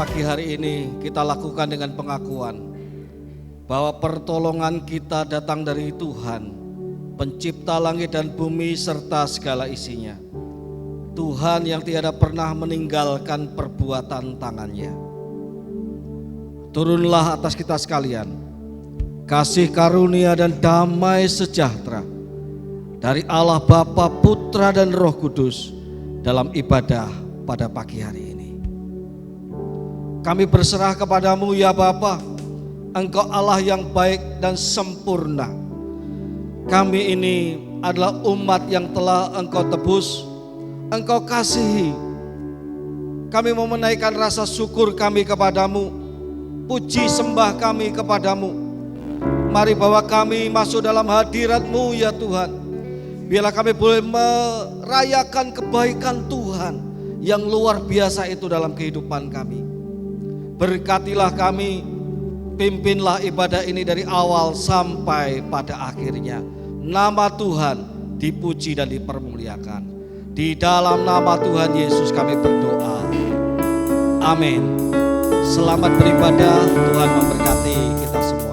pagi hari ini kita lakukan dengan pengakuan bahwa pertolongan kita datang dari Tuhan, pencipta langit dan bumi serta segala isinya. Tuhan yang tiada pernah meninggalkan perbuatan tangannya. Turunlah atas kita sekalian kasih karunia dan damai sejahtera dari Allah Bapa, Putra dan Roh Kudus dalam ibadah pada pagi hari ini. Kami berserah kepadamu ya Bapa, Engkau Allah yang baik dan sempurna. Kami ini adalah umat yang telah Engkau tebus, Engkau kasihi. Kami mau menaikkan rasa syukur kami kepadamu, puji sembah kami kepadamu. Mari bawa kami masuk dalam hadirat-Mu ya Tuhan. Biarlah kami boleh merayakan kebaikan Tuhan yang luar biasa itu dalam kehidupan kami. Berkatilah kami, pimpinlah ibadah ini dari awal sampai pada akhirnya. Nama Tuhan dipuji dan dipermuliakan. Di dalam nama Tuhan Yesus kami berdoa. Amin. Selamat beribadah, Tuhan memberkati kita semuanya.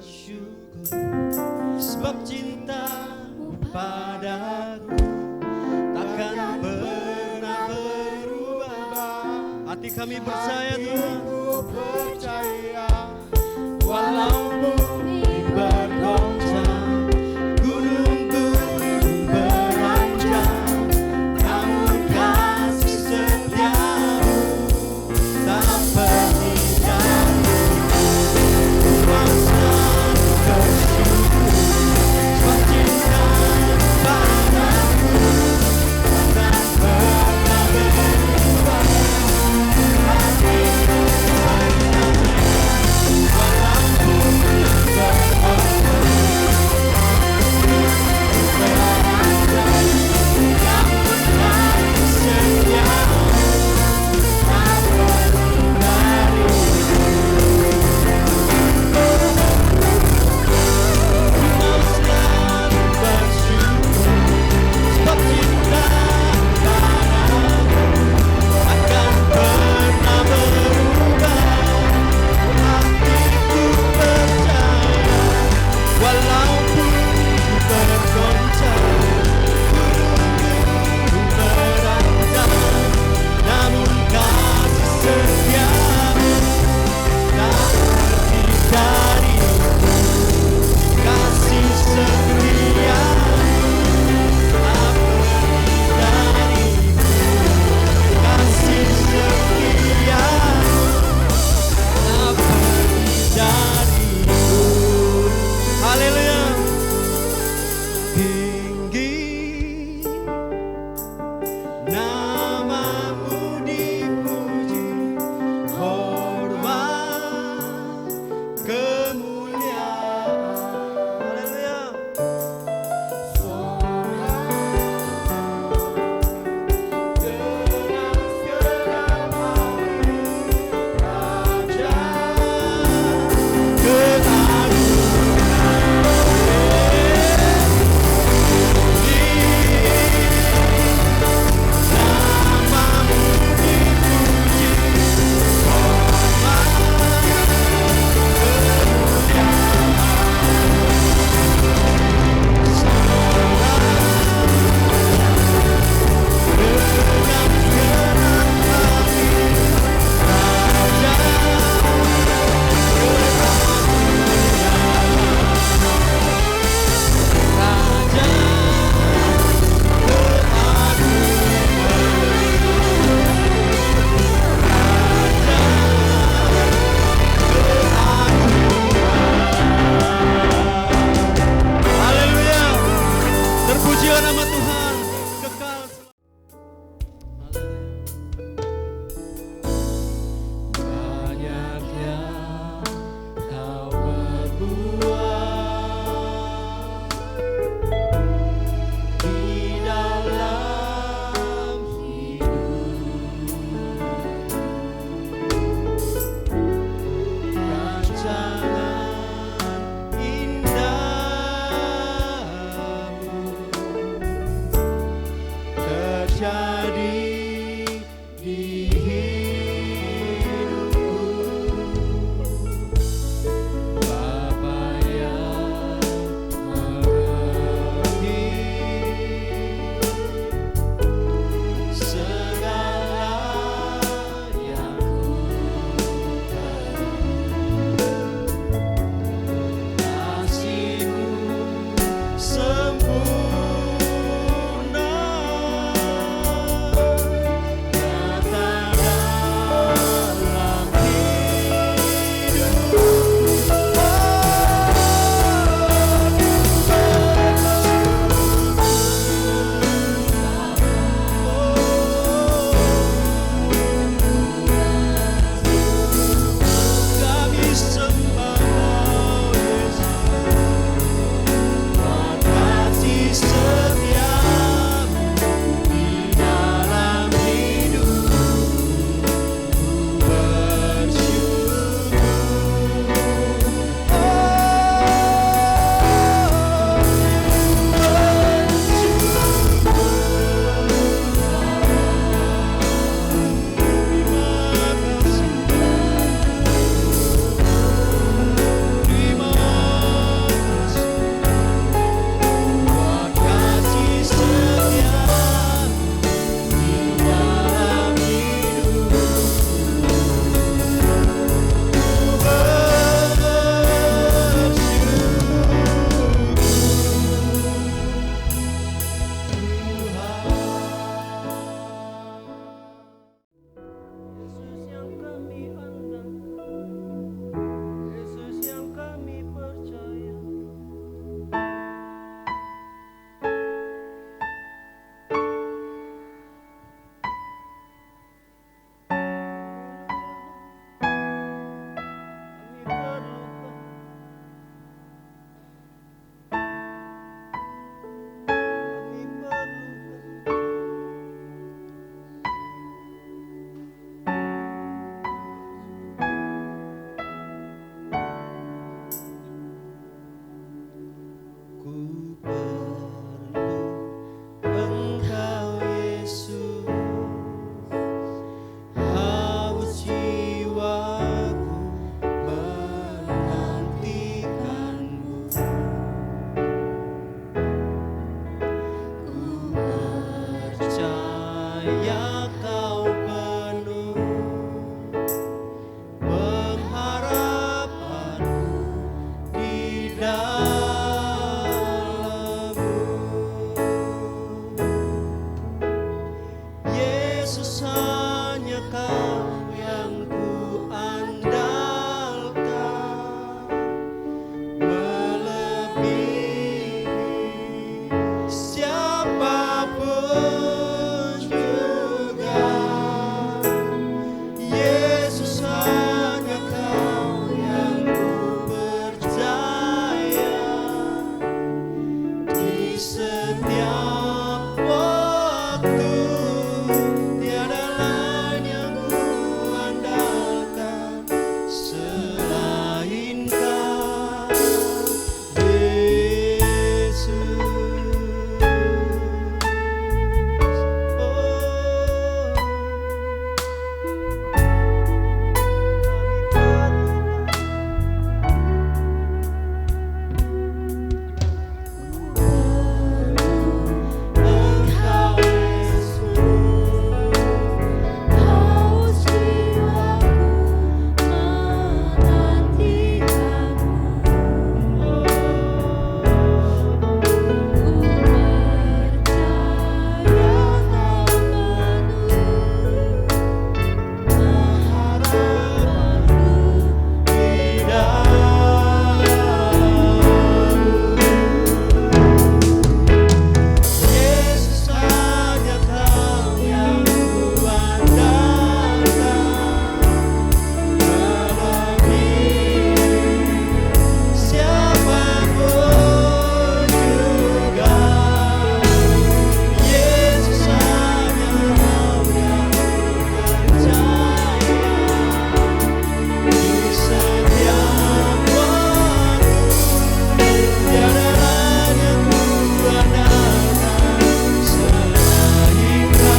bersyukur sebab cintamu padaku takkan pernah berubah. Hati kami percaya Tuhan, walau bumi bergoncang, gunung-gunung beranjak, namun kasih setiamu tak pernah kuasa bersyukur sebab cintamu padaku takkan pernah berubah. Hatiku dalam-Mu. Yesus, hanya Kau yang ku andalkan, melebihi siapapun juga. Yesus, hanya Kau yang ku percaya, di setiap waktu tiada lain yang ku andalkan selain Kau, Yesus. Engkau Yesus, haus jiwaku menanti Kamu. Ku percaya Kau penuh harapanku di dalam-Mu. Yesus, hanya Kau yang ku andalkan, melebihi siapapun juga. Yesus, hanya Kau yang ku percaya, di setiap waktu tiada lain yang ku andalkan selain Kau.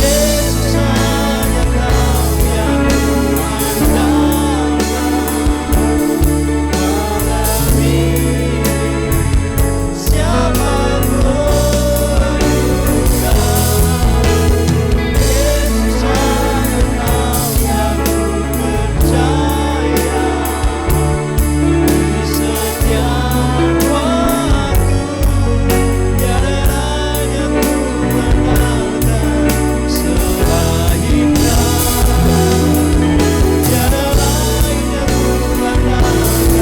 Yesus, hanya Kau yang ku andalkan, melebihi siapapun juga. Yesus, hanya Kau yang ku percaya, di setiap waktu tiada lain yang ku andalkan selain Kau. Tiada lain yang ku andalkan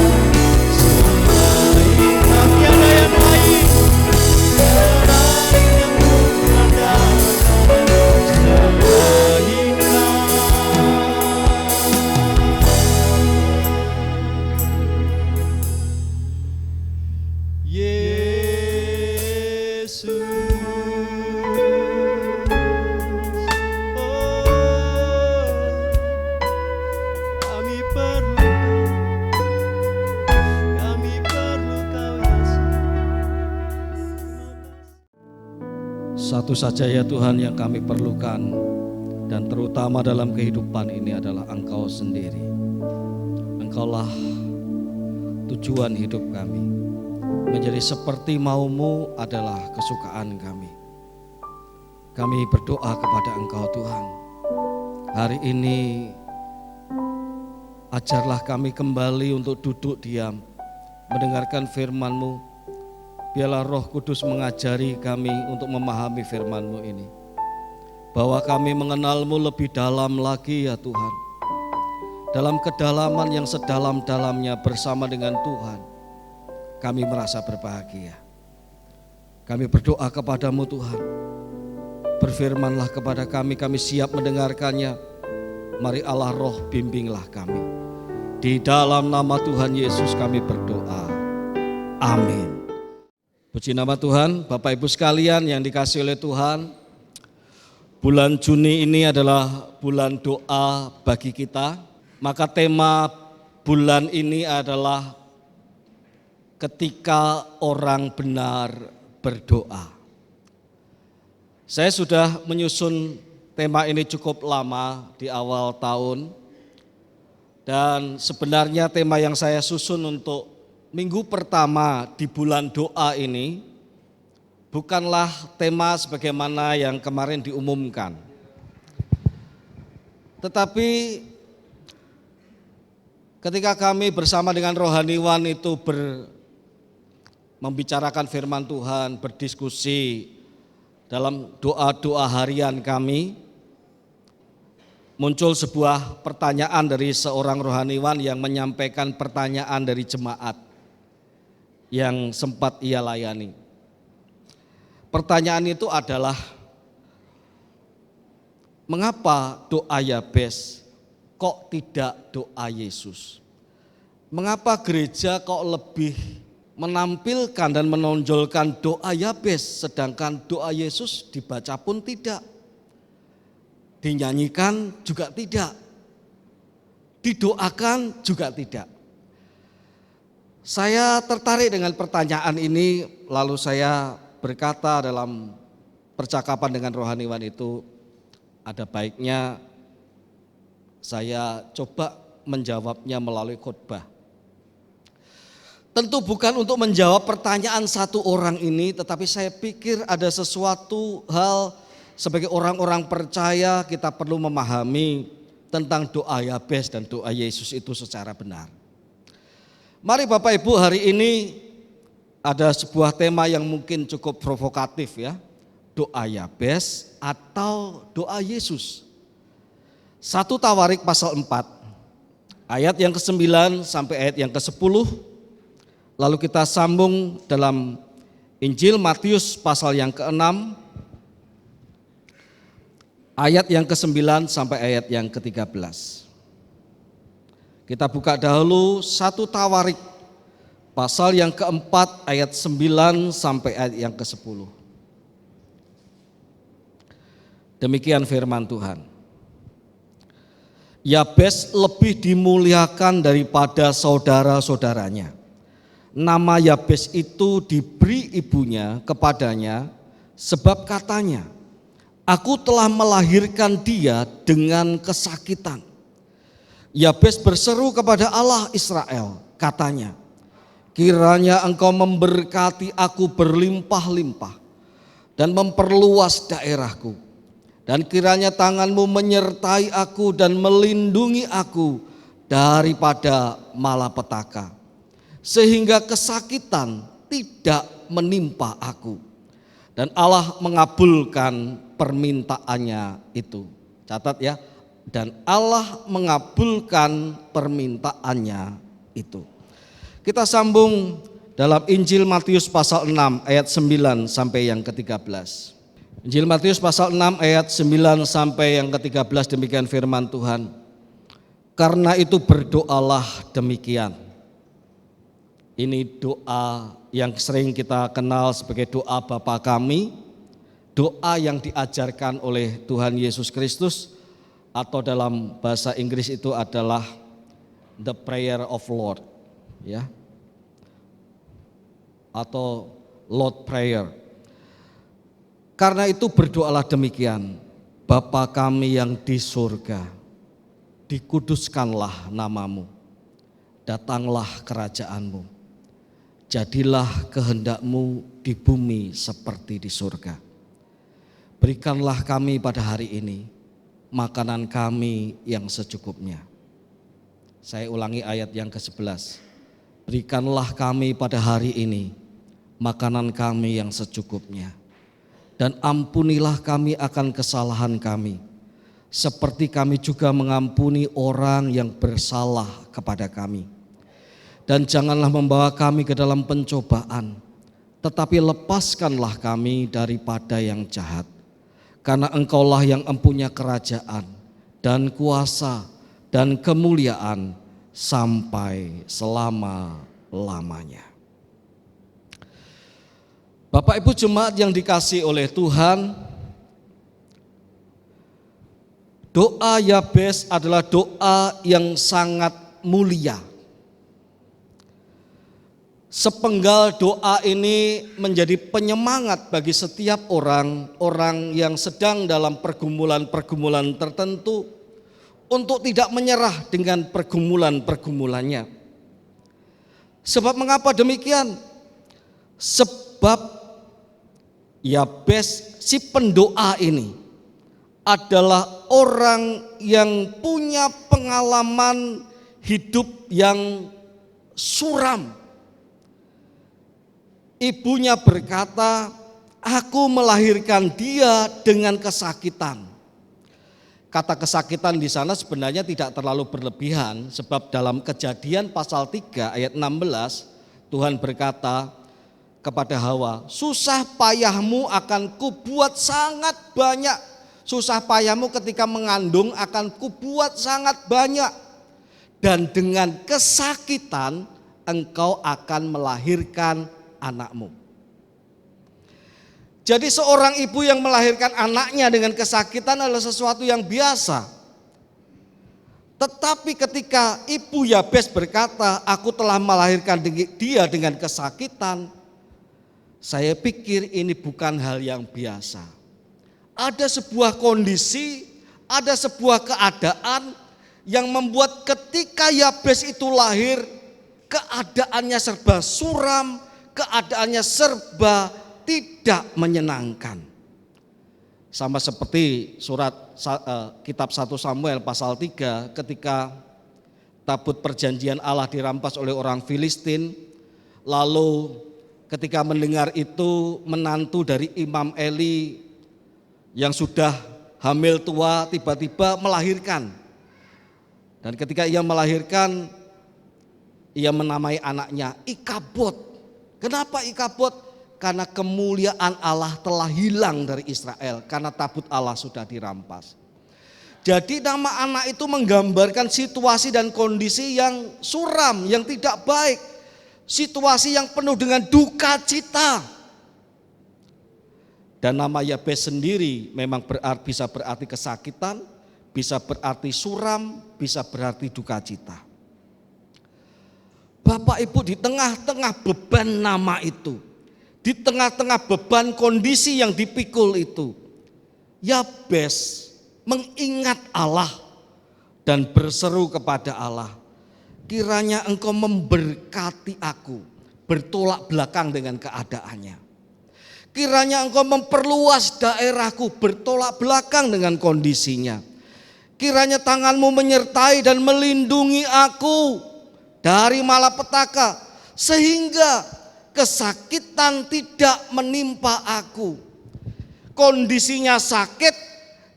selain Kau. Tiada yang lain, tiada lain yang ku andalkan selain Kau. Yesus, kami perlu Kau Yesus. Satu saja ya Tuhan yang kami perlukan, dan terutama dalam kehidupan ini adalah Engkau sendiri. Engkaulah tujuan hidup kami. Menjadi seperti mau-Mu adalah kesukaan kami. Kami berdoa kepada Engkau Tuhan. Hari ini ajarlah kami kembali untuk duduk diam, mendengarkan firman-Mu. Biarlah Roh Kudus mengajari kami untuk memahami firman-Mu ini. Bahwa kami mengenal-Mu lebih dalam lagi ya Tuhan. Dalam kedalaman yang sedalam-dalamnya bersama dengan Tuhan, kami merasa berbahagia. Kami berdoa kepadamu Tuhan. Berfirmanlah kepada kami, kami siap mendengarkannya. Mari Allah Roh bimbinglah kami. Di dalam nama Tuhan Yesus kami berdoa. Amin. Puji nama Tuhan, Bapak Ibu sekalian yang dikasihi oleh Tuhan. Bulan Juni ini adalah bulan doa bagi kita. Maka tema bulan ini adalah ketika orang benar berdoa. Saya sudah menyusun tema ini cukup lama di awal tahun. Dan sebenarnya tema yang saya susun untuk minggu pertama di bulan doa ini bukanlah tema sebagaimana yang kemarin diumumkan. Tetapi Ketika kami bersama dengan rohaniwan itu membicarakan firman Tuhan, berdiskusi dalam doa-doa harian kami, muncul sebuah pertanyaan dari seorang rohaniwan yang menyampaikan pertanyaan dari jemaat yang sempat ia layani. Pertanyaan itu adalah, mengapa doa Yabes kok tidak doa Yesus? Mengapa gereja kok lebih menampilkan dan menonjolkan doa Yabes, sedangkan doa Yesus dibaca pun tidak, dinyanyikan juga tidak, didoakan juga tidak. Saya tertarik dengan pertanyaan ini, lalu saya berkata dalam percakapan dengan rohaniwan itu, ada baiknya saya coba menjawabnya melalui khotbah. Tentu bukan untuk menjawab pertanyaan satu orang ini, tetapi saya pikir ada sesuatu hal sebagai orang-orang percaya kita perlu memahami tentang doa Yabes dan doa Yesus itu secara benar. Mari Bapak Ibu, hari ini ada sebuah tema yang mungkin cukup provokatif ya. Doa Yabes atau doa Yesus. 1 Tawarik pasal 4 ayat yang ke-9 sampai ayat yang ke-10. Lalu kita sambung dalam Injil Matius pasal yang ke-6 ayat yang ke-9 sampai ayat yang ke-13. Kita buka dahulu 1 Tawarik pasal yang ke-4 ayat 9 sampai ayat yang ke-10. Demikian firman Tuhan. Yabes lebih dimuliakan daripada saudara-saudaranya. Nama Yabes itu diberi ibunya kepadanya sebab katanya, aku telah melahirkan dia dengan kesakitan. Yabes berseru kepada Allah Israel, katanya, kiranya engkau memberkati aku berlimpah-limpah dan memperluas daerahku. Dan kiranya tanganmu menyertai aku dan melindungi aku daripada malapetaka, sehingga kesakitan tidak menimpa aku. Dan Allah mengabulkan permintaannya itu. Catat ya, dan Allah mengabulkan permintaannya itu. Kita sambung dalam Injil Matius pasal 6 ayat 9 sampai yang ke-13. Injil Matius pasal 6 ayat 9 sampai yang ke-13, demikian firman Tuhan. Karena itu berdoalah demikian. Ini doa yang sering kita kenal sebagai doa Bapa kami, doa yang diajarkan oleh Tuhan Yesus Kristus, atau dalam bahasa Inggris itu adalah the prayer of Lord, ya, atau Lord prayer. Karena itu berdoalah demikian, Bapa kami yang di surga, dikuduskanlah namamu, datanglah kerajaanmu, jadilah kehendakmu di bumi seperti di surga. Berikanlah kami pada hari ini makanan kami yang secukupnya. Saya ulangi ayat yang ke-11. Berikanlah kami pada hari ini makanan kami yang secukupnya. Dan ampunilah kami akan kesalahan kami, seperti kami juga mengampuni orang yang bersalah kepada kami. Dan janganlah membawa kami ke dalam pencobaan, tetapi lepaskanlah kami daripada yang jahat. Karena Engkaulah yang empunya kerajaan dan kuasa dan kemuliaan sampai selama-lamanya. Bapak Ibu jemaat yang dikasihi oleh Tuhan, doa Yabes adalah doa yang sangat mulia. Sepenggal doa ini menjadi penyemangat bagi setiap orang yang sedang dalam pergumulan-pergumulan tertentu untuk tidak menyerah dengan pergumulan-pergumulannya. Sebab mengapa demikian? Sebab Yabes, si pendoa ini adalah orang yang punya pengalaman hidup yang suram. Ibunya berkata, aku melahirkan dia dengan kesakitan. Kata kesakitan di sana sebenarnya tidak terlalu berlebihan, sebab dalam Kejadian pasal 3 ayat 16 Tuhan berkata kepada Hawa, susah payahmu akan kubuat sangat banyak. Susah payahmu ketika mengandung akan kubuat sangat banyak. Dan dengan kesakitan engkau akan melahirkan anakmu. Jadi seorang ibu yang melahirkan anaknya dengan kesakitan adalah sesuatu yang biasa. Tetapi ketika ibu Yabes berkata, aku telah melahirkan dia dengan kesakitan, saya pikir ini bukan hal yang biasa. Ada sebuah kondisi, ada sebuah keadaan yang membuat ketika Yabes itu lahir, keadaannya serba suram, keadaannya serba tidak menyenangkan. Sama seperti surat kitab 1 Samuel pasal 3 ketika tabut perjanjian Allah dirampas oleh orang Filistin, lalu ketika mendengar itu menantu dari Imam Eli yang sudah hamil tua tiba-tiba melahirkan. Dan ketika ia melahirkan, ia menamai anaknya Ikabod. Kenapa Ikabod? Karena kemuliaan Allah telah hilang dari Israel, karena tabut Allah sudah dirampas. Jadi nama anak itu menggambarkan situasi dan kondisi yang suram, yang tidak baik. Situasi yang penuh dengan duka cita. Dan nama Yabes sendiri memang bisa berarti kesakitan, bisa berarti suram, bisa berarti duka cita. Bapak Ibu, di tengah-tengah beban nama itu, di tengah-tengah beban kondisi yang dipikul itu, Yabes mengingat Allah dan berseru kepada Allah, kiranya engkau memberkati aku, bertolak belakang dengan keadaannya. Kiranya engkau memperluas daerahku, bertolak belakang dengan kondisinya. Kiranya tanganmu menyertai dan melindungi aku dari malapetaka, sehingga kesakitan tidak menimpa aku. Kondisinya sakit,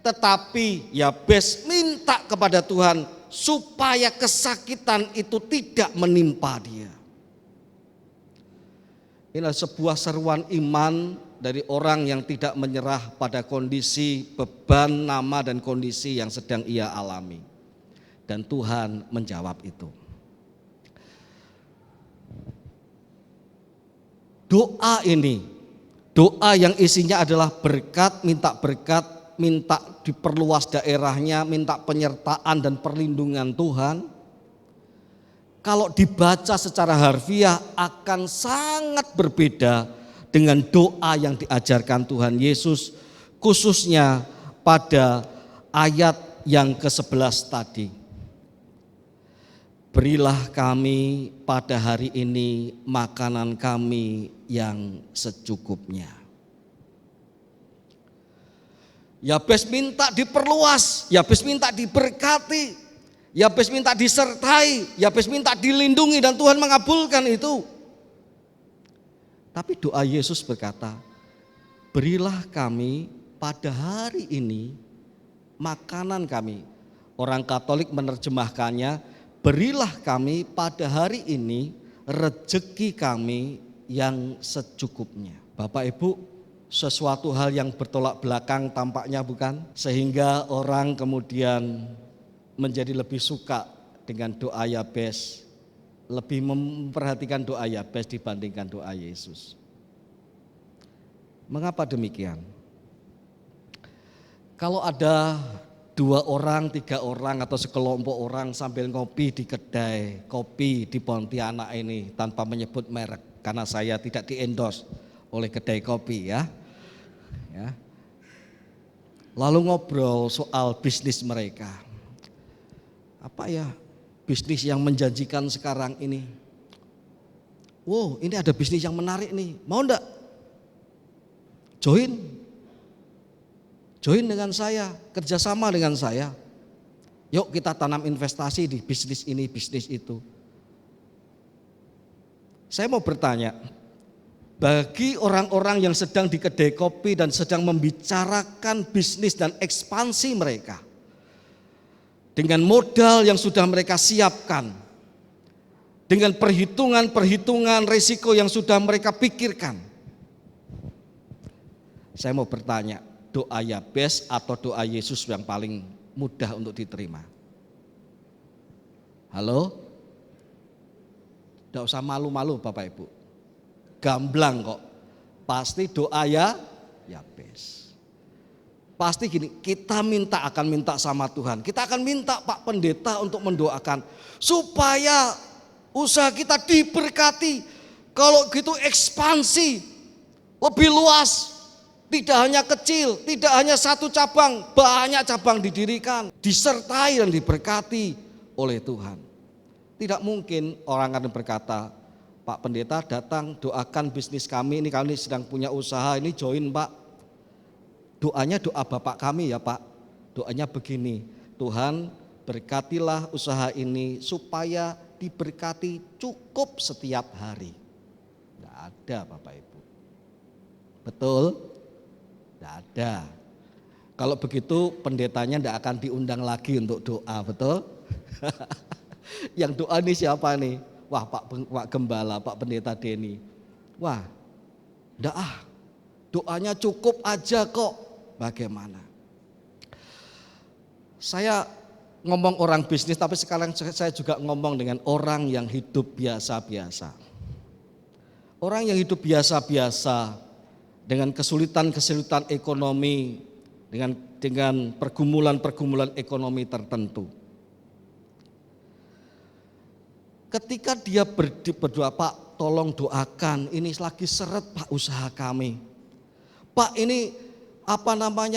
tetapi Yabes minta kepada Tuhan supaya kesakitan itu tidak menimpa dia. Inilah sebuah seruan iman dari orang yang tidak menyerah pada kondisi beban nama dan kondisi yang sedang ia alami. Dan Tuhan menjawab itu. Doa ini, doa yang isinya adalah berkat, minta diperluas daerahnya, minta penyertaan dan perlindungan Tuhan. Kalau dibaca secara harfiah akan sangat berbeda dengan doa yang diajarkan Tuhan Yesus, khususnya pada ayat yang ke-11 tadi. Berilah kami pada hari ini makanan kami yang secukupnya. Yabes minta diperluas, Yabes minta diberkati, Yabes minta disertai, Yabes minta dilindungi, dan Tuhan mengabulkan itu. Tapi doa Yesus berkata, berilah kami pada hari ini makanan kami. Orang Katolik menerjemahkannya, berilah kami pada hari ini rejeki kami yang secukupnya. Bapak Ibu, sesuatu hal yang bertolak belakang tampaknya, bukan? Sehingga orang kemudian menjadi lebih suka dengan doa Yabes, lebih memperhatikan doa Yabes dibandingkan doa Yesus. Mengapa demikian? Kalau ada 2 orang, 3 orang atau sekelompok orang sambil ngopi di kedai kopi di Pontianak ini, tanpa menyebut merek karena saya tidak di-endorse oleh kedai kopi ya. Lalu ngobrol soal bisnis mereka. Apa ya bisnis yang menjanjikan sekarang ini? Wow, ini ada bisnis yang menarik nih, mau enggak? Join dengan saya, kerjasama dengan saya. Yuk kita tanam investasi di bisnis ini, bisnis itu. Saya mau bertanya, bagi orang-orang yang sedang di kedai kopi dan sedang membicarakan bisnis dan ekspansi mereka, dengan modal yang sudah mereka siapkan, dengan perhitungan-perhitungan risiko yang sudah mereka pikirkan, saya mau bertanya, doa Yabes atau doa Yesus yang paling mudah untuk diterima? Halo? Tidak usah malu-malu Bapak Ibu. Gamblang kok. Pasti doa Yabes. Pasti gini, kita akan minta sama Tuhan. Kita akan minta Pak Pendeta untuk mendoakan supaya usaha kita diberkati. Kalau gitu ekspansi lebih luas. Tidak hanya kecil, tidak hanya satu cabang, banyak cabang didirikan, disertai dan diberkati oleh Tuhan. Tidak mungkin orang akan berkata, Pak Pendeta datang doakan bisnis kami, ini kami sedang punya usaha, ini join Pak. Doanya doa Bapak kami ya Pak, doanya begini, Tuhan berkatilah usaha ini supaya diberkati cukup setiap hari. Tidak ada Bapak Ibu. Betul? Tidak ada. Kalau begitu pendetanya tidak akan diundang lagi untuk doa, betul? Yang doa ini siapa nih? Wah Pak Gembala, Pak Pendeta Denny. Wah, tidak doanya cukup aja kok. Bagaimana? Saya ngomong orang bisnis, tapi sekarang saya juga ngomong dengan orang yang hidup biasa-biasa. Orang yang hidup biasa-biasa, dengan kesulitan-kesulitan ekonomi, dengan pergumulan-pergumulan ekonomi tertentu. Ketika dia berdoa, Pak tolong doakan, ini lagi seret Pak usaha kami. Pak ini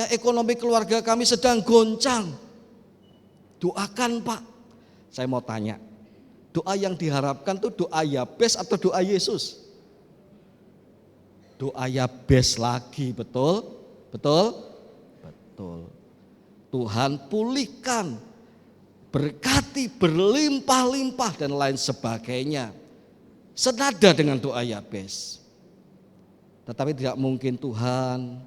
ekonomi keluarga kami sedang goncang. Doakan Pak. Saya mau tanya, doa yang diharapkan itu doa Yabes atau doa Yesus? Doa Yabes lagi, betul? Betul? Betul. Tuhan pulihkan, berkati, berlimpah-limpah dan lain sebagainya. Senada dengan doa Yabes. Tetapi tidak mungkin Tuhan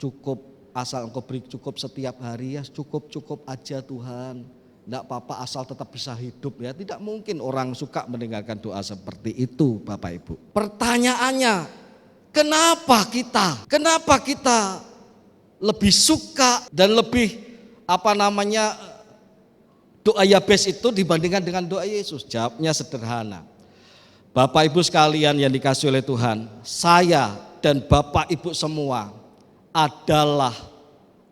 cukup, asal engkau beri cukup setiap hari ya cukup aja Tuhan. Tidak apa-apa asal tetap bisa hidup ya. Tidak mungkin orang suka mendengarkan doa seperti itu Bapak Ibu. Pertanyaannya, kenapa kita lebih suka dan lebih doa Yabes itu dibandingkan dengan doa Yesus? Jawabnya sederhana. Bapak Ibu sekalian yang dikasihi oleh Tuhan, saya dan Bapak Ibu semua adalah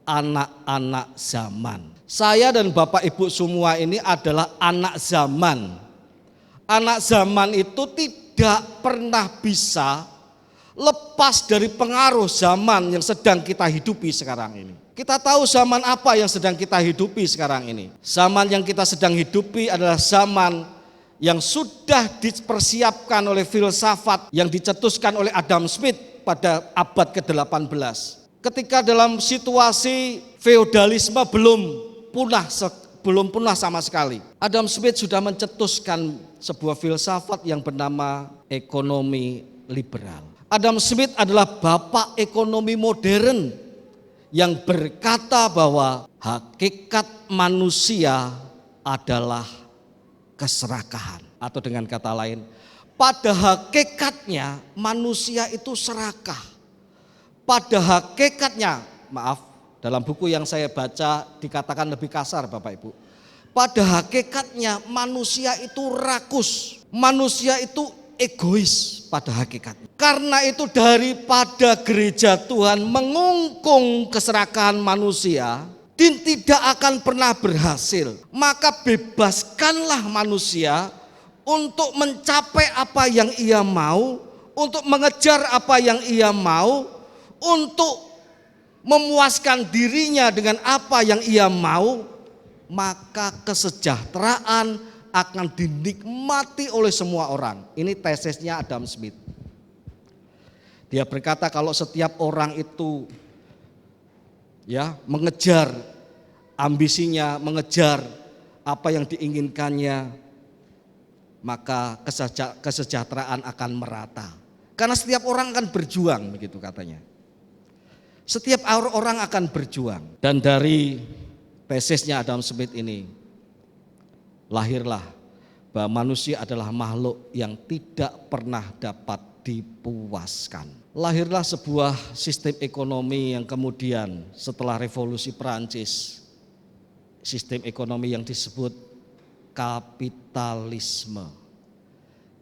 anak-anak zaman. Saya dan Bapak Ibu semua ini adalah anak zaman. Anak zaman itu tidak pernah bisa lepas dari pengaruh zaman yang sedang kita hidupi sekarang ini. Kita tahu zaman apa yang sedang kita hidupi sekarang ini. Zaman yang kita sedang hidupi adalah zaman yang sudah dipersiapkan oleh filsafat yang dicetuskan oleh Adam Smith pada abad ke-18. Ketika dalam situasi feodalisme belum punah sama sekali. Adam Smith sudah mencetuskan sebuah filsafat yang bernama ekonomi liberal. Adam Smith adalah bapak ekonomi modern yang berkata bahwa hakikat manusia adalah keserakahan. Atau dengan kata lain, pada hakikatnya manusia itu serakah. Pada hakikatnya, dalam buku yang saya baca dikatakan lebih kasar Bapak Ibu. Pada hakikatnya manusia itu rakus, manusia itu egois pada hakikatnya. Karena itu daripada gereja Tuhan mengungkung keserakahan manusia, dan tidak akan pernah berhasil, maka bebaskanlah manusia untuk mencapai apa yang ia mau, untuk mengejar apa yang ia mau, untuk memuaskan dirinya dengan apa yang ia mau, maka kesejahteraan akan dinikmati oleh semua orang. Ini tesisnya Adam Smith. Dia berkata kalau setiap orang itu mengejar ambisinya, mengejar apa yang diinginkannya, maka kesejahteraan akan merata. Karena setiap orang akan berjuang, begitu katanya. Setiap orang akan berjuang. Dan dari tesisnya Adam Smith ini, lahirlah bahwa manusia adalah makhluk yang tidak pernah dapat dipuaskan. Lahirlah sebuah sistem ekonomi yang kemudian setelah revolusi Perancis, sistem ekonomi yang disebut kapitalisme.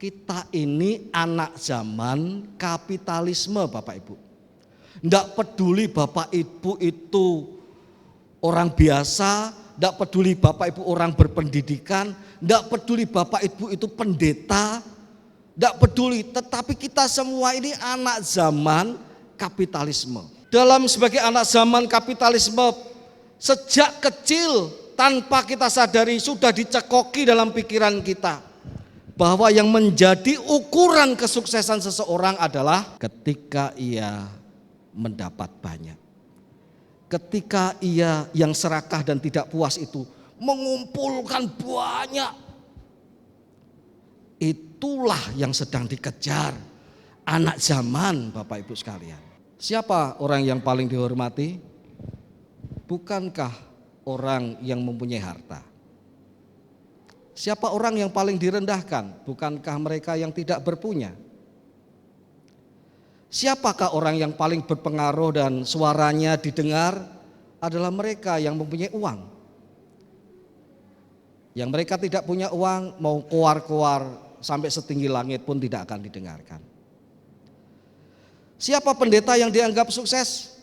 Kita ini anak zaman kapitalisme, Bapak Ibu. Tidak peduli Bapak Ibu itu orang biasa, tidak peduli Bapak Ibu orang berpendidikan, tidak peduli Bapak Ibu itu pendeta, tidak peduli. Tetapi kita semua ini anak zaman kapitalisme. Dalam sebagai anak zaman kapitalisme, sejak kecil tanpa kita sadari sudah dicekoki dalam pikiran kita bahwa yang menjadi ukuran kesuksesan seseorang adalah ketika ia mendapat banyak. Ketika ia yang serakah dan tidak puas itu mengumpulkan banyak. Itulah yang sedang dikejar anak zaman, Bapak Ibu sekalian. Siapa orang yang paling dihormati? Bukankah orang yang mempunyai harta? Siapa orang yang paling direndahkan? Bukankah mereka yang tidak berpunya? Siapakah orang yang paling berpengaruh dan suaranya didengar? Adalah mereka yang mempunyai uang. Yang mereka tidak punya uang, mau koar-koar sampai setinggi langit pun tidak akan didengarkan. Siapa pendeta yang dianggap sukses?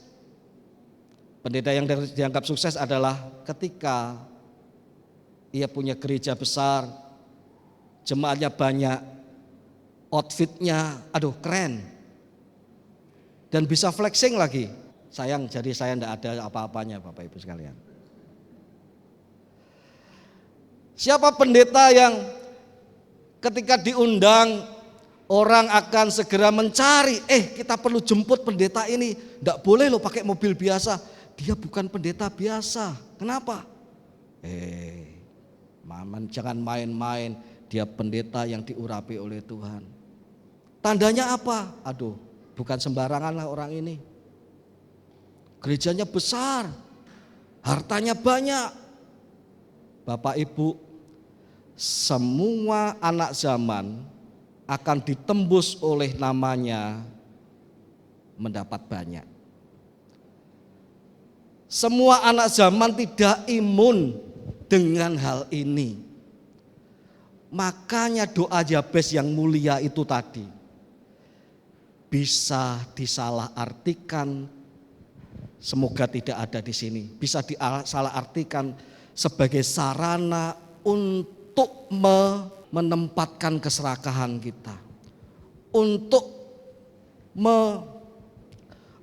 Pendeta yang dianggap sukses adalah ketika ia punya gereja besar, jemaatnya banyak, outfitnya keren, dan bisa flexing lagi. Sayang, jadi saya tidak ada apa-apanya, Bapak Ibu sekalian. Siapa pendeta yang ketika diundang orang akan segera mencari, kita perlu jemput pendeta ini, tidak boleh loh pakai mobil biasa, dia bukan pendeta biasa. Kenapa? Maman jangan main-main, dia pendeta yang diurapi oleh Tuhan. Tandanya apa? Bukan sembarangan lah orang ini. Gerejanya besar, hartanya banyak. Bapak Ibu, semua anak zaman akan ditembus oleh namanya mendapat banyak. Semua anak zaman tidak imun dengan hal ini. Makanya doa Yabes yang mulia itu tadi bisa disalahartikan, semoga tidak ada di sini, bisa disalahartikan sebagai sarana untuk menempatkan keserakahan kita, untuk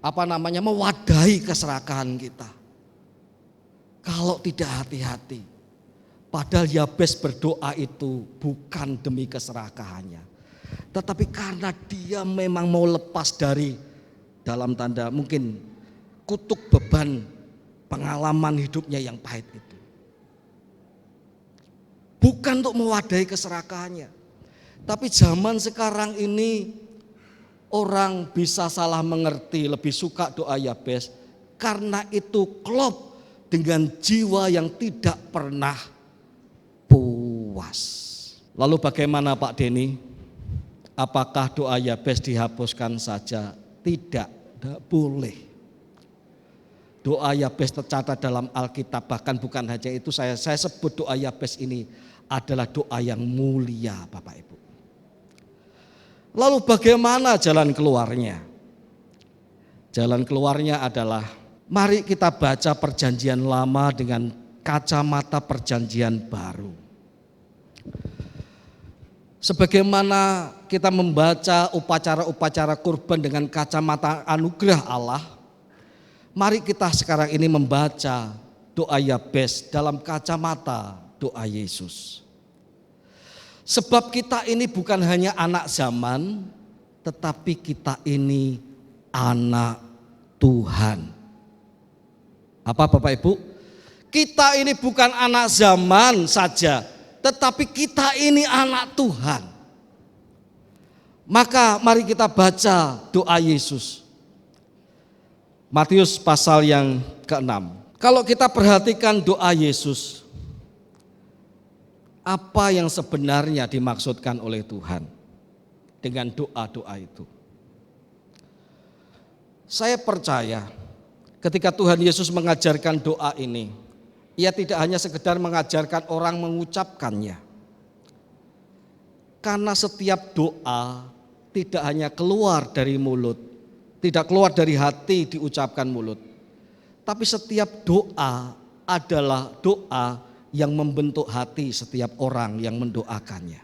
mewadahi keserakahan kita. Kalau tidak hati-hati, padahal Yabes berdoa itu bukan demi keserakahannya, tetapi karena dia memang mau lepas dari, dalam tanda mungkin, kutuk beban pengalaman hidupnya yang pahit itu. Bukan untuk mewadahi keserakahannya. Tapi zaman sekarang ini orang bisa salah mengerti, lebih suka doa Yabes karena itu klop dengan jiwa yang tidak pernah puas. Lalu bagaimana Pak Denny? Apakah doa Yabes dihapuskan saja? Tidak boleh. Doa Yabes tercatat dalam Alkitab, bahkan bukan hanya itu, saya sebut doa Yabes ini adalah doa yang mulia, Bapak Ibu. Lalu bagaimana jalan keluarnya? Jalan keluarnya adalah mari kita baca perjanjian lama dengan kacamata perjanjian baru. Sebagaimana kita membaca upacara-upacara kurban dengan kacamata anugerah Allah, mari kita sekarang ini membaca doa Yabes dalam kacamata doa Yesus. Sebab kita ini bukan hanya anak zaman, tetapi kita ini anak Tuhan. Apa Bapak Ibu? Kita ini bukan anak zaman saja, tetapi kita ini anak Tuhan. Maka mari kita baca doa Yesus. Matius pasal yang ke-6. Kalau kita perhatikan doa Yesus, apa yang sebenarnya dimaksudkan oleh Tuhan dengan doa-doa itu? Saya percaya ketika Tuhan Yesus mengajarkan doa ini, Ia tidak hanya sekedar mengajarkan orang mengucapkannya. Karena setiap doa tidak hanya keluar dari mulut, tidak keluar dari hati diucapkan mulut. Tapi setiap doa adalah doa yang membentuk hati setiap orang yang mendoakannya.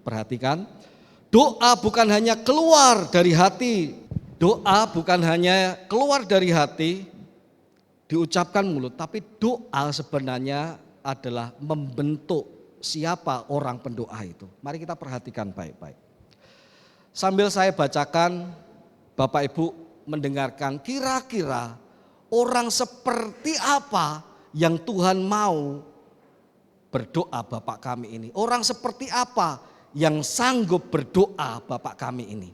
Perhatikan, doa bukan hanya keluar dari hati, doa bukan hanya keluar dari hati, diucapkan mulut, tapi doa sebenarnya adalah membentuk siapa orang pendoa itu. Mari kita perhatikan baik-baik. Sambil saya bacakan, Bapak Ibu mendengarkan kira-kira orang seperti apa yang Tuhan mau berdoa Bapak kami ini. Orang seperti apa yang sanggup berdoa Bapak kami ini.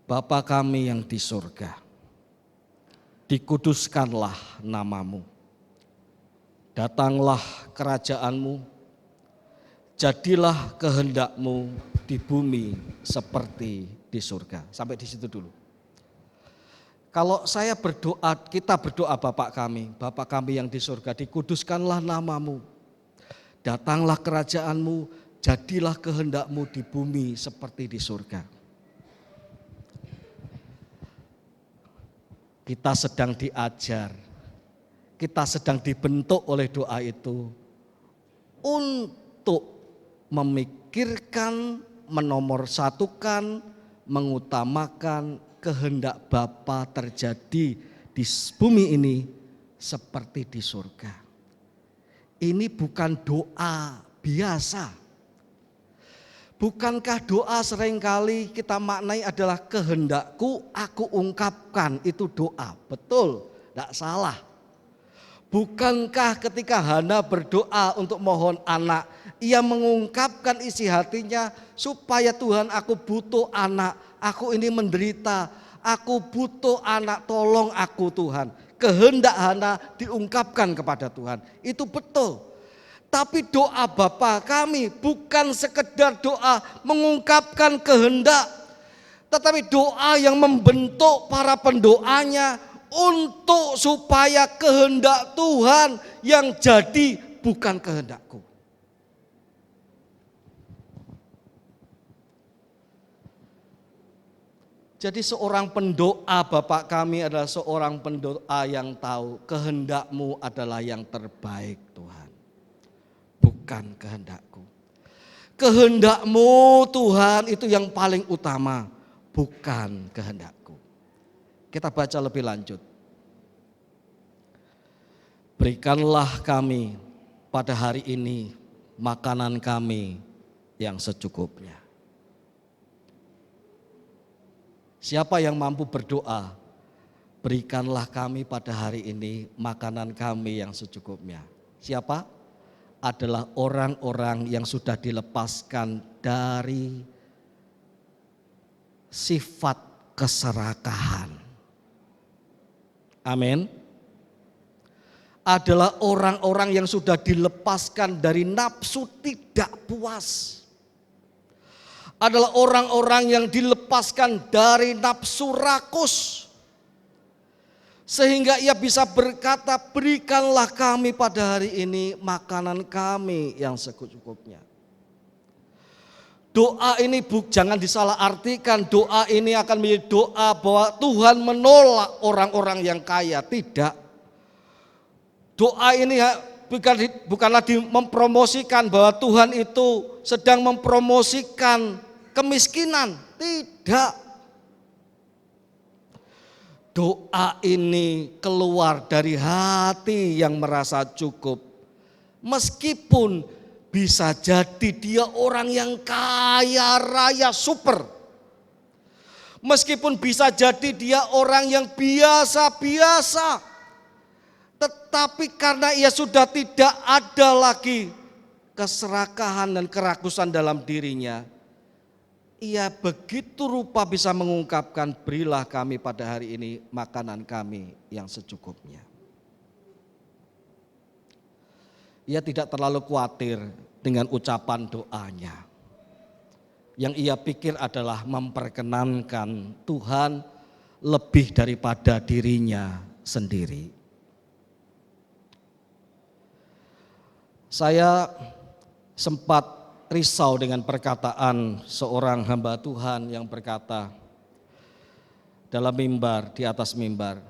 Bapa kami yang di surga, dikuduskanlah namamu, datanglah kerajaanmu, jadilah kehendakmu di bumi seperti di surga. Sampai di situ dulu. Kalau saya berdoa, kita berdoa Bapa kami yang di surga, dikuduskanlah namamu, datanglah kerajaanmu, jadilah kehendakmu di bumi seperti di surga. Kita sedang diajar, kita sedang dibentuk oleh doa itu untuk memikirkan, menomorsatukan, mengutamakan kehendak Bapa terjadi di bumi ini seperti di surga. Ini bukan doa biasa. Bukankah doa seringkali kita maknai adalah kehendakku aku ungkapkan, itu doa. Betul, tidak salah. Bukankah ketika Hana berdoa untuk mohon anak, ia mengungkapkan isi hatinya supaya Tuhan aku butuh anak, aku ini menderita, aku butuh anak, tolong aku Tuhan. Kehendak Hana diungkapkan kepada Tuhan, itu betul. Tapi doa Bapa kami bukan sekedar doa mengungkapkan kehendak, tetapi doa yang membentuk para pendoanya untuk supaya kehendak Tuhan yang jadi bukan kehendakku. Jadi seorang pendoa Bapak kami adalah seorang pendoa yang tahu kehendakmu adalah yang terbaik Tuhan. Bukan kehendakku. Kehendakmu Tuhan itu yang paling utama, bukan kehendakku. Kita baca lebih lanjut. Berikanlah kami pada hari ini makanan kami yang secukupnya. Siapa yang mampu berdoa, berikanlah kami pada hari ini makanan kami yang secukupnya. Siapa? Adalah orang-orang yang sudah dilepaskan dari sifat keserakahan. Amin. Adalah orang-orang yang sudah dilepaskan dari nafsu tidak puas. Adalah orang-orang yang dilepaskan dari nafsu rakus. Sehingga ia bisa berkata, berikanlah kami pada hari ini makanan kami yang secukupnya. Doa ini jangan disalahartikan, doa ini akan menjadi doa bahwa Tuhan menolak orang-orang yang kaya. Tidak. Doa ini bukanlah mempromosikan bahwa Tuhan itu sedang mempromosikan kemiskinan. Tidak. Doa ini keluar dari hati yang merasa cukup. Meskipun bisa jadi dia orang yang kaya raya super. Meskipun bisa jadi dia orang yang biasa-biasa, tetapi karena ia sudah tidak ada lagi keserakahan dan kerakusan dalam dirinya, ia begitu rupa bisa mengungkapkan, berilah kami pada hari ini makanan kami yang secukupnya. Ia tidak terlalu khawatir dengan ucapan doanya. Yang ia pikir adalah memperkenankan Tuhan lebih daripada dirinya sendiri. Saya sempat risau dengan perkataan seorang hamba Tuhan yang berkata dalam mimbar, di atas mimbar,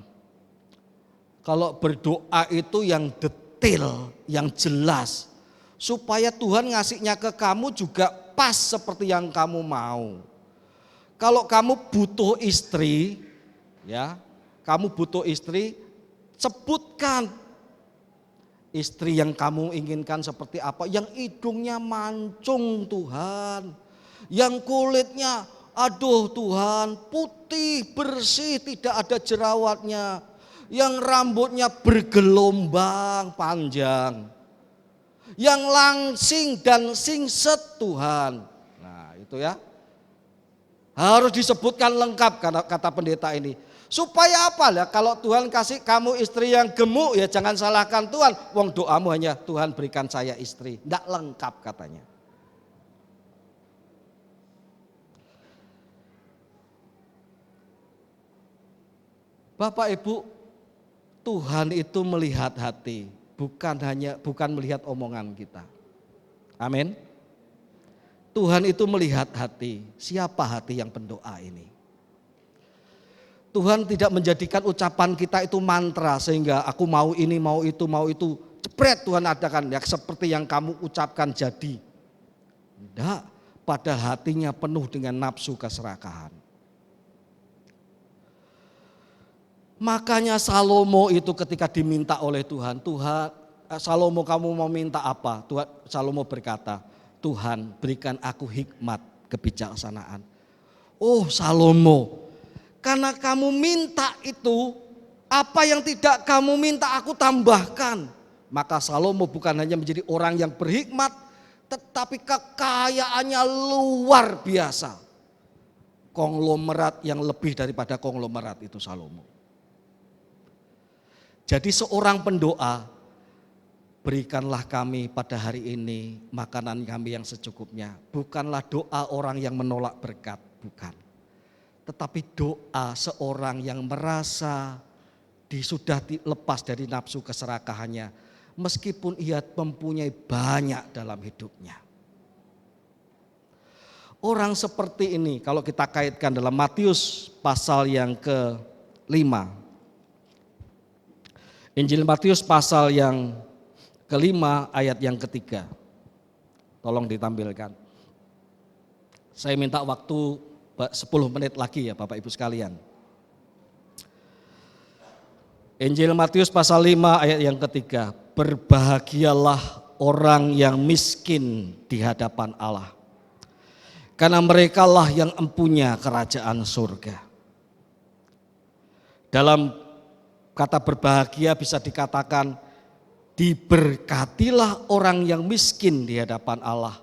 kalau berdoa itu yang detail, yang jelas, supaya Tuhan ngasihnya ke kamu juga pas seperti yang kamu mau. Kalau kamu butuh istri, ya, kamu butuh istri, sebutkan istri yang kamu inginkan seperti apa, yang hidungnya mancung Tuhan, yang kulitnya aduh Tuhan putih bersih tidak ada jerawatnya, yang rambutnya bergelombang panjang, yang langsing dan singset Tuhan. Nah itu ya, harus disebutkan lengkap kata pendeta ini. Supaya apa lah, kalau Tuhan kasih kamu istri yang gemuk ya jangan salahkan Tuhan. Wong doamu hanya Tuhan berikan saya istri. Tidak lengkap katanya. Bapak Ibu, Tuhan itu melihat hati, bukan melihat omongan kita. Amin. Tuhan itu melihat hati. Siapa hati yang pendoa ini? Tuhan tidak menjadikan ucapan kita itu mantra sehingga aku mau ini, mau itu, jepret Tuhan adakan ya seperti yang kamu ucapkan jadi. Tidak, pada hatinya penuh dengan nafsu keserakahan. Makanya Salomo itu ketika diminta oleh Tuhan, Salomo kamu mau minta apa? Salomo berkata, Tuhan berikan aku hikmat kebijaksanaan. Oh Salomo, karena kamu minta itu, apa yang tidak kamu minta aku tambahkan. Maka Salomo bukan hanya menjadi orang yang berhikmat, tetapi kekayaannya luar biasa. Konglomerat yang lebih daripada konglomerat itu Salomo. Jadi seorang pendoa, berikanlah kami pada hari ini makanan kami yang secukupnya. Bukanlah doa orang yang menolak berkat, bukan. Tetapi doa seorang yang merasa sudah dilepas dari nafsu keserakahannya, meskipun ia mempunyai banyak dalam hidupnya. Orang seperti ini kalau kita kaitkan dalam Matius pasal yang ke-5. Injil Matius pasal yang ke-5 ayat yang ke-3. Tolong ditampilkan. Saya minta waktu 10 menit lagi ya Bapak Ibu sekalian. Injil Matius pasal 5 ayat yang ke-3. Berbahagialah orang yang miskin di hadapan Allah, karena merekalah yang empunya kerajaan surga. Dalam kata berbahagia bisa dikatakan diberkatilah orang yang miskin di hadapan Allah,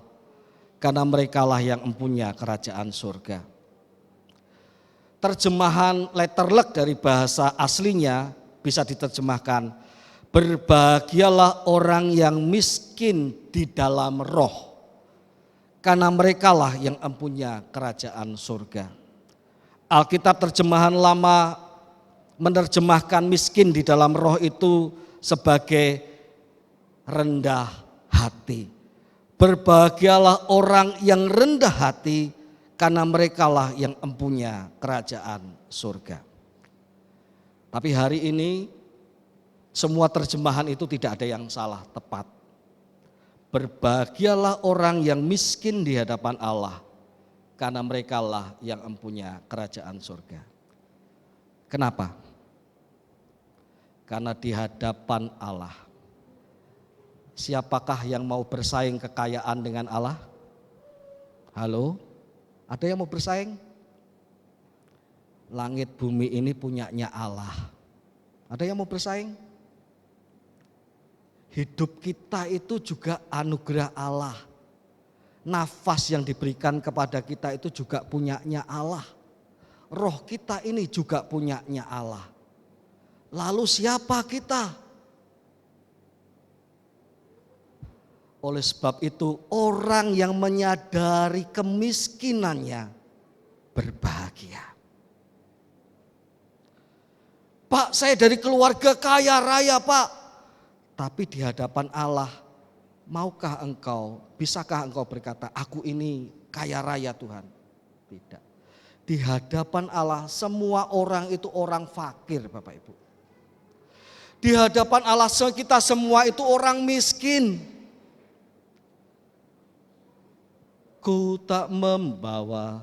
karena merekalah yang empunya kerajaan surga. Terjemahan letterlek dari bahasa aslinya bisa diterjemahkan, berbahagialah orang yang miskin di dalam roh, karena merekalah yang empunya kerajaan surga. Alkitab terjemahan lama menerjemahkan miskin di dalam roh itu sebagai rendah hati. Berbahagialah orang yang rendah hati, karena merekalah yang empunya kerajaan surga. Tapi hari ini semua terjemahan itu tidak ada yang salah, tepat. Berbahagialah orang yang miskin di hadapan Allah, karena merekalah yang empunya kerajaan surga. Kenapa? Karena di hadapan Allah, siapakah yang mau bersaing kekayaan dengan Allah? Halo? Ada yang mau bersaing? langit bumi ini punyanya Allah. Ada yang mau bersaing? Hidup kita itu juga anugerah Allah. Nafas yang diberikan kepada kita itu juga punyanya Allah. Roh kita ini juga punyanya Allah. Lalu siapa kita? Oleh sebab itu orang yang menyadari kemiskinannya berbahagia. Pak, saya dari keluarga kaya raya, Pak. Tapi di hadapan Allah, bisakah engkau berkata, aku ini kaya raya Tuhan? Tidak. Di hadapan Allah semua orang itu orang fakir, Bapak Ibu. Di hadapan Allah kita semua itu orang miskin. Ku tak membawa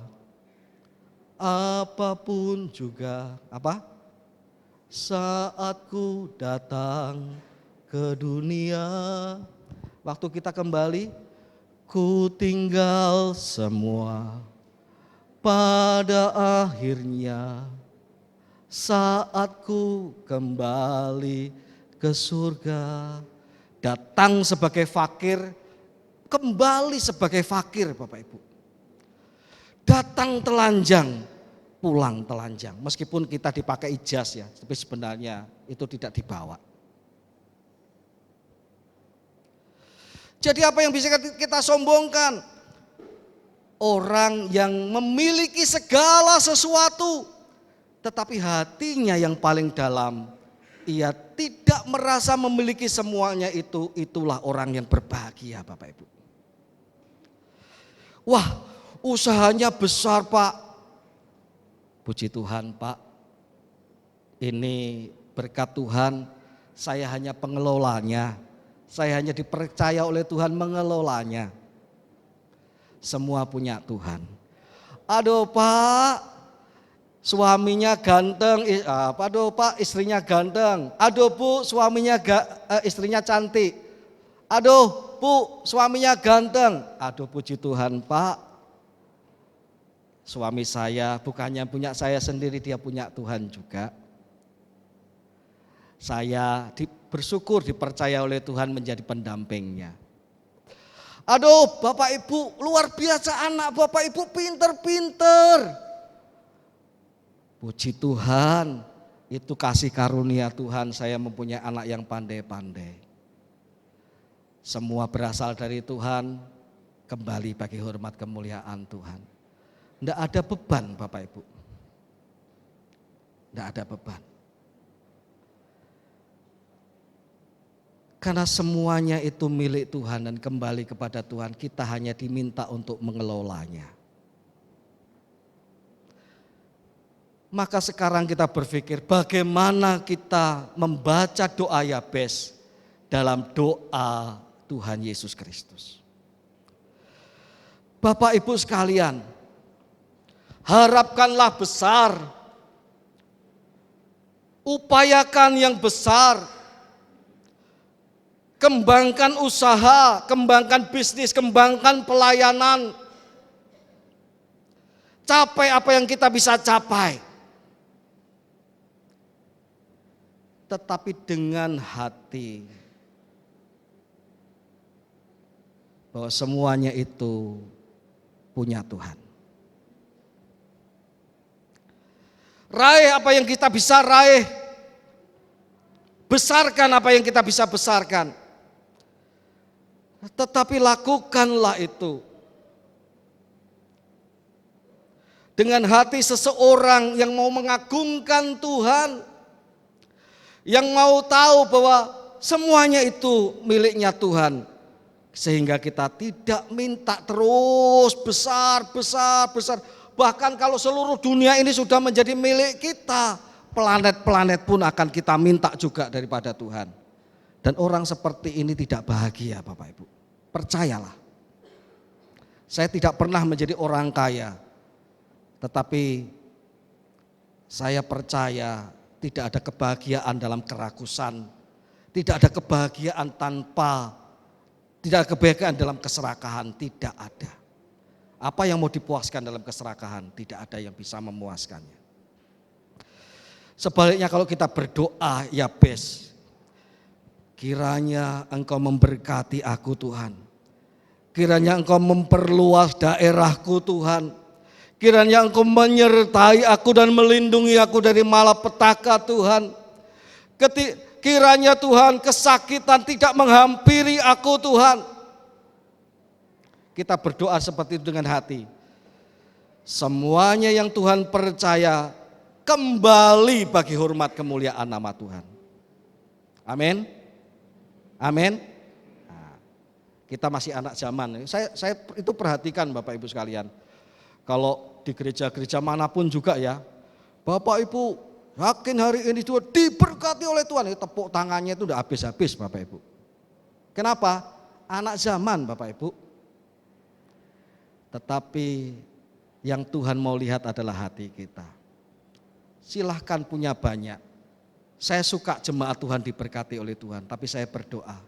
apapun juga, saat ku datang ke dunia. Waktu kita kembali, ku tinggal semua. Pada akhirnya saat ku kembali ke surga, datang sebagai fakir, kembali sebagai fakir, Bapak Ibu. Datang telanjang, pulang telanjang. Meskipun kita dipakai ijas ya, tapi sebenarnya itu tidak dibawa. Jadi apa yang bisa kita sombongkan? Orang yang memiliki segala sesuatu, tetapi hatinya yang paling dalam, ia tidak merasa memiliki semuanya itu, itulah orang yang berbahagia, Bapak Ibu. Wah, usahanya besar, Pak. Puji Tuhan, Pak. Ini berkat Tuhan, saya hanya pengelolanya. Saya hanya dipercaya oleh Tuhan mengelolanya. Semua punya Tuhan. Aduh Pak, suaminya ganteng. Aduh Pak, istrinya ganteng. Aduh Bu, suaminya istrinya cantik. Aduh Bu, suaminya ganteng. Aduh puji Tuhan Pak, suami saya bukannya punya saya sendiri, dia punya Tuhan juga. Saya bersyukur dipercaya oleh Tuhan menjadi pendampingnya. Aduh Bapak Ibu, luar biasa anak Bapak Ibu, pinter-pinter. Puji Tuhan, itu kasih karunia Tuhan, saya mempunyai anak yang pandai-pandai. Semua berasal dari Tuhan, kembali bagi hormat kemuliaan Tuhan. Tidak ada beban Bapak Ibu. Tidak ada beban. Karena semuanya itu milik Tuhan dan kembali kepada Tuhan, kita hanya diminta untuk mengelolanya. Maka sekarang kita berpikir bagaimana kita membaca doa Yabes dalam doa Tuhan Yesus Kristus. Bapak Ibu sekalian, harapkanlah besar, upayakan yang besar. Kembangkan usaha, kembangkan bisnis, kembangkan pelayanan. Capai apa yang kita bisa capai. Tetapi dengan hati bahwa semuanya itu punya Tuhan. Raih apa yang kita bisa raih. Besarkan apa yang kita bisa besarkan. Tetapi lakukanlah itu dengan hati seseorang yang mau mengagungkan Tuhan, yang mau tahu bahwa semuanya itu miliknya Tuhan, sehingga kita tidak minta terus besar. Bahkan kalau seluruh dunia ini sudah menjadi milik kita, planet-planet pun akan kita minta juga daripada Tuhan. Dan orang seperti ini tidak bahagia Bapak Ibu. Percayalah. Saya tidak pernah menjadi orang kaya. Tetapi saya percaya tidak ada kebahagiaan dalam kerakusan. Tidak ada kebahagiaan tidak ada kebahagiaan dalam keserakahan. Tidak ada. Apa yang mau dipuaskan dalam keserakahan? Tidak ada yang bisa memuaskannya. Sebaliknya kalau kita berdoa, ya bes, kiranya Engkau memberkati aku Tuhan. Kiranya Engkau memperluas daerahku Tuhan. Kiranya Engkau menyertai aku dan melindungi aku dari malapetaka Tuhan. Kiranya Tuhan kesakitan tidak menghampiri aku Tuhan. Kita berdoa seperti itu dengan hati. Semuanya yang Tuhan percaya kembali bagi hormat kemuliaan nama Tuhan. Amin. Amin. Nah, kita masih anak zaman. Saya itu perhatikan Bapak Ibu sekalian. Kalau di gereja-gereja manapun juga ya, Bapak Ibu yakin hari ini juga diberkati oleh Tuhan. Tepuk tangannya itu udah habis-habis Bapak Ibu. Kenapa? Anak zaman Bapak Ibu. Tetapi yang Tuhan mau lihat adalah hati kita. Silahkan punya banyak. Saya suka jemaat Tuhan diberkati oleh Tuhan, tapi saya berdoa.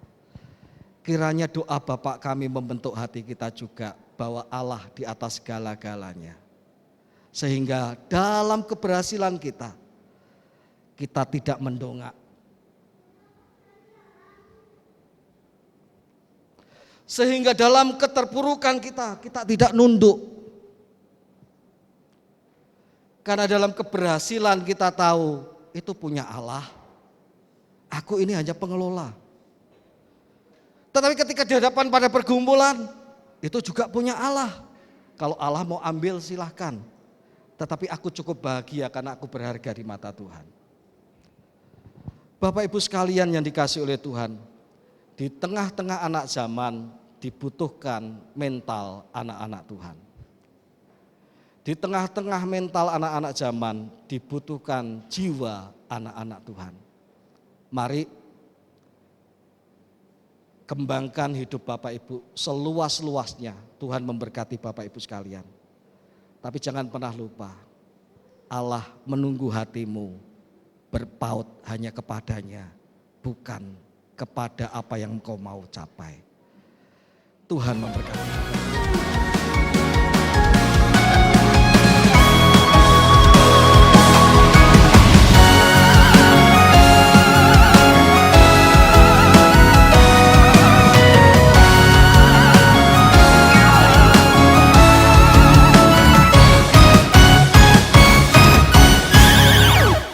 Kiranya doa Bapak kami membentuk hati kita juga bahwa Allah di atas segala-galanya. Sehingga dalam keberhasilan kita tidak mendongak. Sehingga dalam keterpurukan kita tidak nunduk. Karena dalam keberhasilan kita tahu itu punya Allah. Aku ini hanya pengelola. Tetapi ketika di hadapan pada pergumulan, itu juga punya Allah. Kalau Allah mau ambil silahkan. Tetapi aku cukup bahagia karena aku berharga di mata Tuhan. Bapak Ibu sekalian yang dikasih oleh Tuhan, di tengah-tengah anak zaman dibutuhkan mental anak-anak Tuhan. Di tengah-tengah mental anak-anak zaman dibutuhkan jiwa anak-anak Tuhan. Mari kembangkan hidup Bapak Ibu seluas-luasnya. Tuhan memberkati Bapak Ibu sekalian. Tapi jangan pernah lupa, Allah menunggu hatimu berpaut hanya kepadanya, bukan kepada apa yang engkau mau capai. Tuhan memberkati.